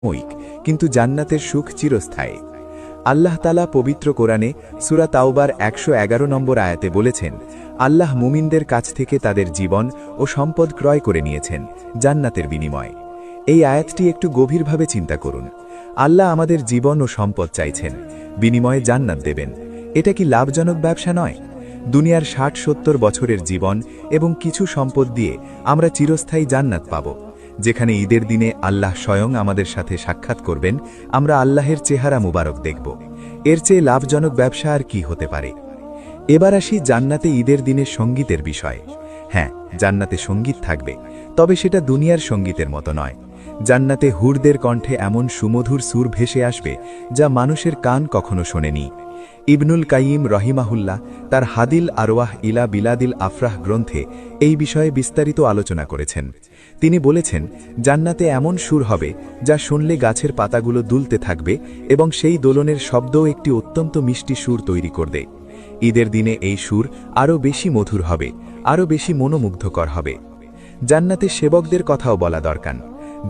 সাময়িক, কিন্তু জান্নাতের সুখ চিরস্থায়ী। আল্লাহ তাআলা পবিত্র কোরআনে সূরা তাওবার ১১১ নম্বর আয়াতে বলেছেন, আল্লাহ মুমিনদের কাছ থেকে তাদের জীবন ও সম্পদ ক্রয় করে নিয়েছেন জান্নাতের বিনিময়ে। এই আয়াতটি একটু গভীরভাবে চিন্তা করুন। আল্লাহ আমাদের জীবন ও সম্পদ চাইছেন, বিনিময়ে জান্নাত দেবেন। এটা কি লাভজনক ব্যবসা নয়? দুনিয়ার ৬০-৭০ বছরের জীবন এবং কিছু সম্পদ দিয়ে আমরা চিরস্থায়ী জান্নাত পাব, যেখানে ঈদের দিনে আল্লাহ স্বয়ং আমাদের সাথে সাক্ষাৎ করবেন, আমরা আল্লাহের চেহারা মুবারক দেখব। এর চেয়ে লাভজনক ব্যবসা আর কি হতে পারে? এবার আসি জান্নাতে ঈদের দিনে সঙ্গীতের বিষয়। হ্যাঁ, জান্নাতে সঙ্গীত থাকবে, তবে সেটা দুনিয়ার সঙ্গীতের মতো নয়। জান্নাতে হুরদের কণ্ঠে এমন সুমধুর সুর ভেসে আসবে যা মানুষের কান কখনো শোনেনি। ইবনুল কাইয়িম রহিমাহুল্লাহ তার হাদিল আরওয়াহ ইলা বিলাদিল আফরাহ গ্রন্থে এই বিষয়ে বিস্তারিত আলোচনা করেছেন। তিনি বলেছেন, জান্নাতে এমন সুর হবে যা শুনলে গাছের পাতাগুলো দুলতে থাকবে এবং সেই দোলনের শব্দও একটি অত্যন্ত মিষ্টি সুর তৈরি করবে। ঈদের দিনে এই সুর আরও বেশি মধুর হবে, আরও বেশি মনোমুগ্ধকর হবে। জান্নাতে সেবকদের কথাও বলা দরকার।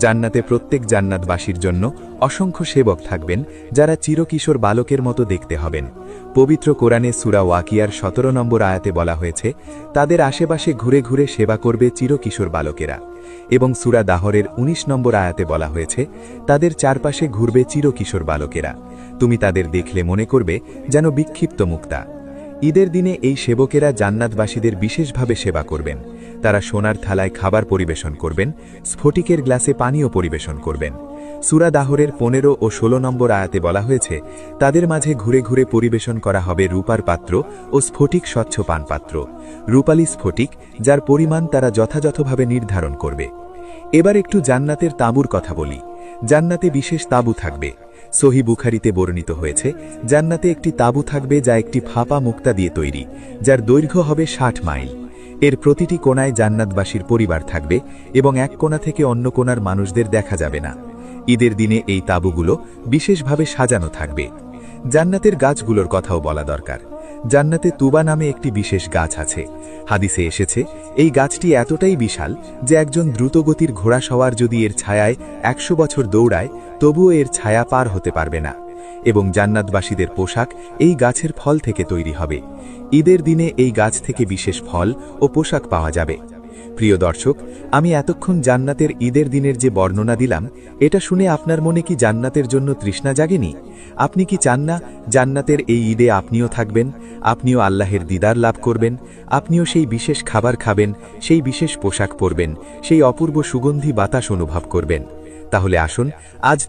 জান্নাতে প্রত্যেক জান্নাতবাসীর জন্য অসংখ্য সেবক থাকবেন, যারা চিরকিশোর বালকের মতো দেখতে হবেন। পবিত্র কোরআনে সূরা ওয়াকিয়ার ১৭ নম্বর আয়াতে বলা হয়েছে, তাদের আশেপাশে ঘুরে ঘুরে সেবা করবে চিরকিশোর বালকেরা। এবং সূরা দাহরের ১৯ নম্বর আয়াতে বলা হয়েছে, তাদের চারপাশে ঘুরবে চিরকিশোর বালকেরা। তুমি তাদের দেখলে মনে করবে যেন বিক্ষিপ্ত মুক্তা। ঈদের দিনে এই সেবকেরা জান্নাতবাসীদের বিশেষভাবে সেবা করবেন। তারা সোনার থালায় খাবার পরিবেশন করবেন, স্ফটিকের গ্লাসে পানীয় পরিবেশন করবেন। সূরা দাহরের ১৫ ও ১৬ নম্বর আয়াতে বলা হয়েছে, তাদের মাঝে ঘুরে ঘুরে পরিবেশন করা হবে রূপার পাত্র ও স্ফটিক স্বচ্ছ পানপাত্র, রূপালী স্ফটিক, যার পরিমাণ তারা যথাযথভাবে নির্ধারণ করবে। এবার একটু জান্নাতের তাঁবুর কথা বলি। জান্নাতে বিশেষ তাঁবু থাকবে। সহিহ বুখারীতে বর্ণিত হয়েছে, জান্নাতে একটি তাঁবু থাকবে যা একটি ফাঁপা মুক্তা দিয়ে তৈরি, যার দৈর্ঘ্য হবে ৬০ মাইল। এর প্রতিটি কোণায় জান্নাতবাসীর পরিবার থাকবে এবং এক কোণা থেকে অন্য কোণার মানুষদের দেখা যাবে না। ঈদের দিনে এই তাঁবুগুলো বিশেষভাবে সাজানো থাকবে। জান্নাতের গাছগুলোর কথাও বলা দরকার। জান্নাতে তুবা নামে একটি বিশেষ গাছ আছে। হাদিসে এসেছে, এই গাছটি এতটাই বিশাল যে একজন দ্রুতগতির ঘোড়া সওয়ার যদি এর ছায়ায় ১০০ বছর দৌড়ায়, তবুও এর ছায়া পার হতে পারবে না। এবং জান্নাতবাসীদের পোশাক এই গাছের ফল থেকে তৈরি হবে। ঈদের দিনে এই গাছ থেকে বিশেষ ফল ও পোশাক পাওয়া যাবে। প্রিয় দর্শক, আমি এতক্ষণ জান্নাতের ঈদের দিনের যে বর্ণনা দিলাম, এটা শুনে আপনার মনে কি জান্নাতের জন্য তৃষ্ণা জাগেনি? আপনি কি চান না জান্নাতের এই ঈদে আপনিও থাকবেন, আপনিও আল্লাহের দিদার লাভ করবেন, আপনিও সেই বিশেষ খাবার খাবেন, সেই বিশেষ পোশাক পরবেন, সেই অপূর্ব সুগন্ধি বাতাস অনুভব করবেন? তাহলে আসুন আজ